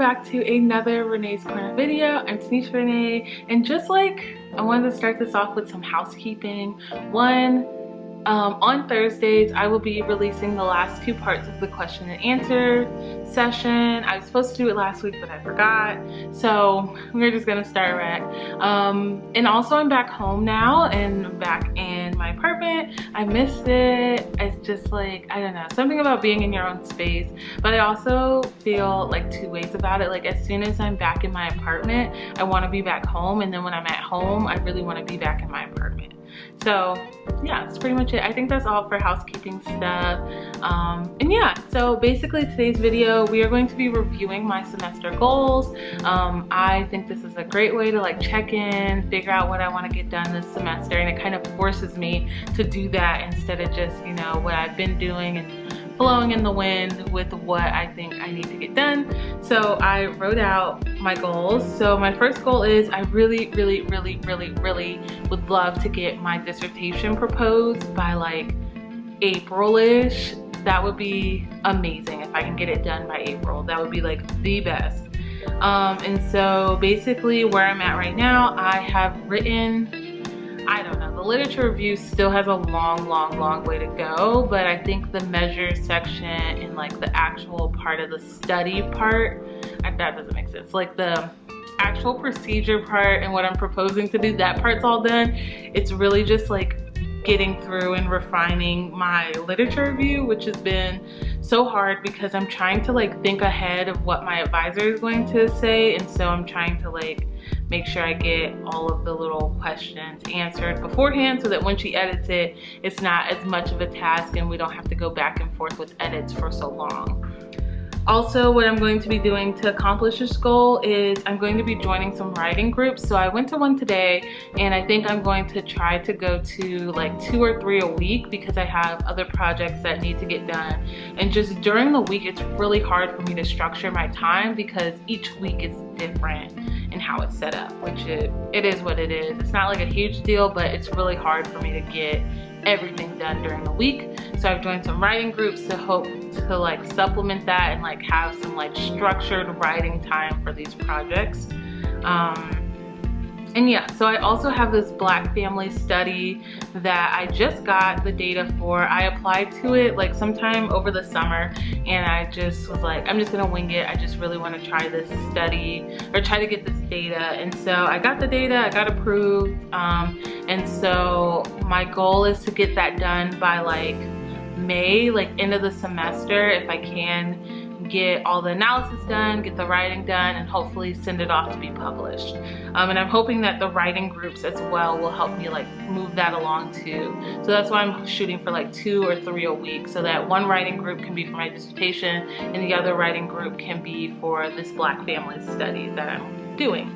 back to another Renae's Corner video. I'm Tanisha Renae, and just like I wanted to start this off with some housekeeping. On Thursdays, I will be releasing the last two parts of the question and answer session. I was supposed to do it last week, but I forgot. So we're just gonna start right. And also I'm back home now and back in my apartment. I missed it. It's just like, I don't know, something about being in your own space. But I also feel like two ways about it. Like as soon as I'm back in my apartment, I wanna be back home. And then when I'm at home, I really wanna be back in my apartment. So yeah, that's pretty much it. I think that's all for housekeeping stuff. And yeah, so basically today's video, we are going to be reviewing my semester goals. I think this is a great way to like check in, figure out what I want to get done this semester, and it kind of forces me to do that instead of just, you know, what I've been doing and flowing in the wind with what I think I need to get done. So I wrote out my goals. So my first goal is I really would love to get my dissertation proposed by like April-ish. That would be amazing if I can get it done by April. That would be like the best. And so basically where I'm at right now, I have written, I don't know, the literature review still has a long way to go, but I think the measures section and like the actual part of the study part, that doesn't make sense. Like the actual procedure part and what I'm proposing to do, that part's all done. It's really just like getting through and refining my literature review, which has been so hard because I'm trying to like think ahead of what my advisor is going to say, and so I'm trying to like make sure I get all of the little questions answered beforehand so that when she edits it, it's not as much of a task and we don't have to go back and forth with edits for so long. Also, what I'm going to be doing to accomplish this goal is I'm going to be joining some writing groups. So I went to one today, and I think I'm going to try to go to like 2 or 3 a week because I have other projects that need to get done. And just during the week, it's really hard for me to structure my time because each week is different in how it's set up, which it is what it is. It's not like a huge deal, but it's really hard for me to get everything done during the week. So I've joined some writing groups to hope to like supplement that and like have some like structured writing time for these projects. And yeah, so I also have this Black family study that I just got the data for. I applied to it like sometime over the summer, and I just was like, I'm just gonna wing it. I just really want to try this study or try to get this data. And so I got the data, I got approved. And so my goal is to get that done by like May, like end of the semester, if I can get all the analysis done, get the writing done, and hopefully send it off to be published. And I'm hoping that the writing groups as well will help me like move that along too. So that's why I'm shooting for like 2 or 3 a week, so that one writing group can be for my dissertation and the other writing group can be for this Black family study that I'm doing.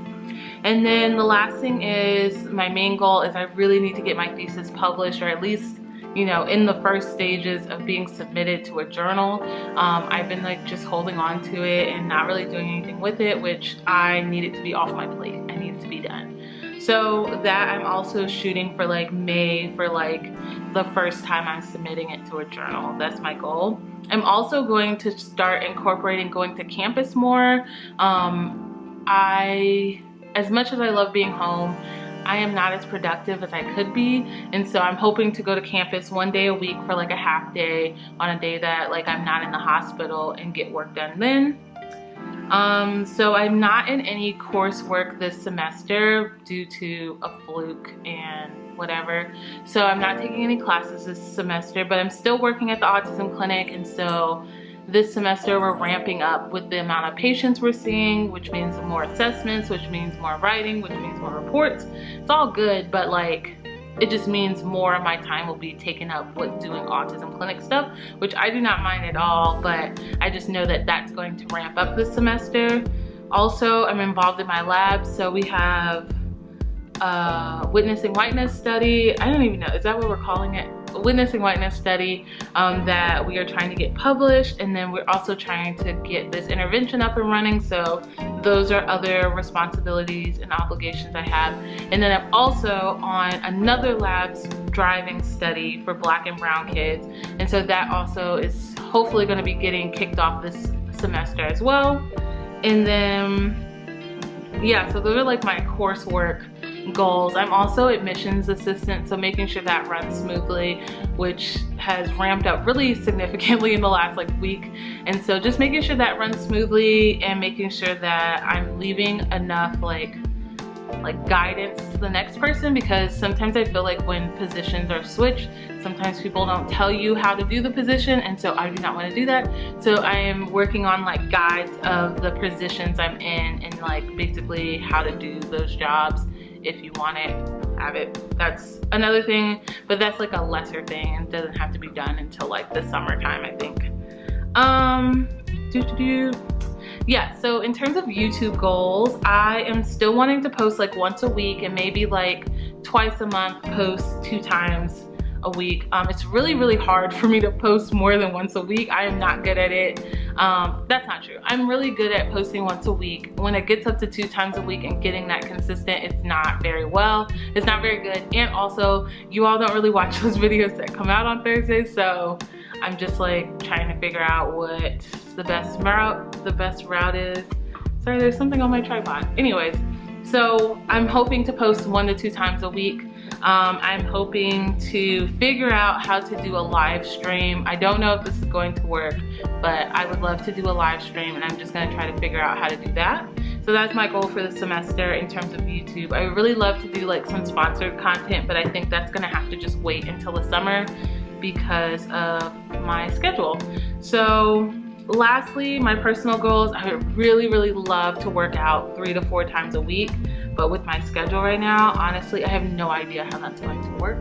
And then the last thing is, my main goal is I really need to get my thesis published, or at least, you know, in the first stages of being submitted to a journal. I've been like just holding on to it and not really doing anything with it, which I need it to be off my plate. I need it to be done. So that I'm also shooting for like May for like the first time I'm submitting it to a journal. That's my goal. I'm also going to start incorporating going to campus more. As much as I love being home, I am not as productive as I could be, and so I'm hoping to go to campus 1 day a week for like a half day on a day that like I'm not in the hospital and get work done then. So I'm not in any coursework this semester due to a fluke and whatever. So I'm not taking any classes this semester, but I'm still working at the autism clinic, and so this semester we're ramping up with the amount of patients we're seeing, which means more assessments, which means more writing, which means more reports. It's all good, but like it just means more of my time will be taken up with doing autism clinic stuff, which I do not mind at all, but I just know that that's going to ramp up this semester. Also, I'm involved in my lab, so we have witnessing whiteness study. I don't even know, is that what we're calling it? Witnessing whiteness study that we are trying to get published, and then we're also trying to get this intervention up and running. So those are other responsibilities and obligations I have. And then I'm also on another lab's driving study for Black and brown kids, and so that also is hopefully going to be getting kicked off this semester as well. And then yeah, so those are like my coursework goals. I'm also admissions assistant, so making sure that runs smoothly, which has ramped up really significantly in the last like week. And so just making sure that runs smoothly and making sure that I'm leaving enough like guidance to the next person, because sometimes I feel like when positions are switched, sometimes people don't tell you how to do the position, and so I do not want to do that. So I am working on like guides of the positions I'm in and like basically how to do those jobs. If you want it, have it. That's another thing, but that's like a lesser thing and doesn't have to be done until like the summertime, I think. Yeah, so in terms of YouTube goals, I am still wanting to post like once a week and maybe like twice a month, post 2 times a week. It's really hard for me to post more than once a week. I am not good at it. That's not true. I'm really good at posting once a week. When it gets up to 2 times a week and getting that consistent, it's not very well. It's not very good. And also, you all don't really watch those videos that come out on Thursdays, so I'm just like trying to figure out what the best route is. Sorry, there's something on my tripod. Anyways, so I'm hoping to post 1 to 2 times a week. I'm hoping to figure out how to do a live stream. I don't know if this is going to work, but I would love to do a live stream, and I'm just gonna try to figure out how to do that. So that's my goal for the semester in terms of YouTube. I would really love to do like some sponsored content, but I think that's gonna have to just wait until the summer because of my schedule. So lastly, my personal goals, I would really love to work out 3 to 4 times a week, but with my schedule right now, honestly, I have no idea how that's going to work.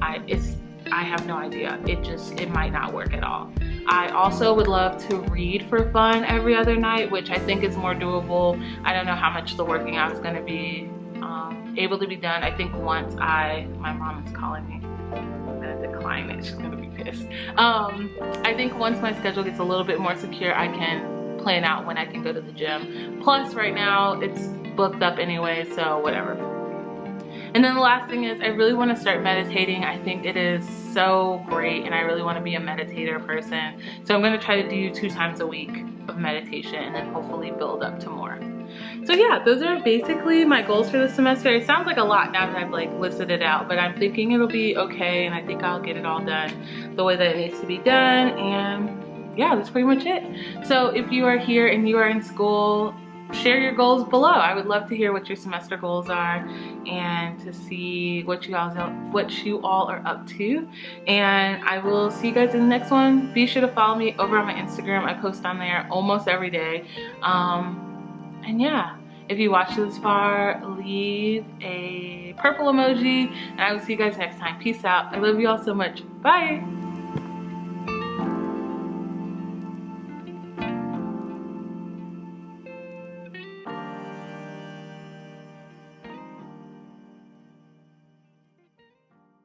I have no idea. It might not work at all. I also would love to read for fun every other night, which I think is more doable. I don't know how much the working out is going to be able to be done. I think once my mom is calling me. I'm gonna decline it. She's gonna be pissed. I think once my schedule gets a little bit more secure, I can plan out when I can go to the gym. Plus, right now it's booked up anyway, so whatever. And then the last thing is I really want to start meditating. I think it is so great, and I really want to be a meditator person. So I'm going to try to do 2 times a week of meditation and then hopefully build up to more. So yeah, those are basically my goals for the semester. It sounds like a lot now that I've like listed it out, but I'm thinking it'll be okay, and I think I'll get it all done the way that it needs to be done. And yeah, that's pretty much it. So if you are here and you are in school, share your goals below. I would love to hear what your semester goals are and to see what you all are up to. And I will see you guys in the next one. Be sure to follow me over on my Instagram. I post on there almost every day. And yeah, if you watched this far, leave a purple emoji, and I will see you guys next time. Peace out. I love you all so much. Bye.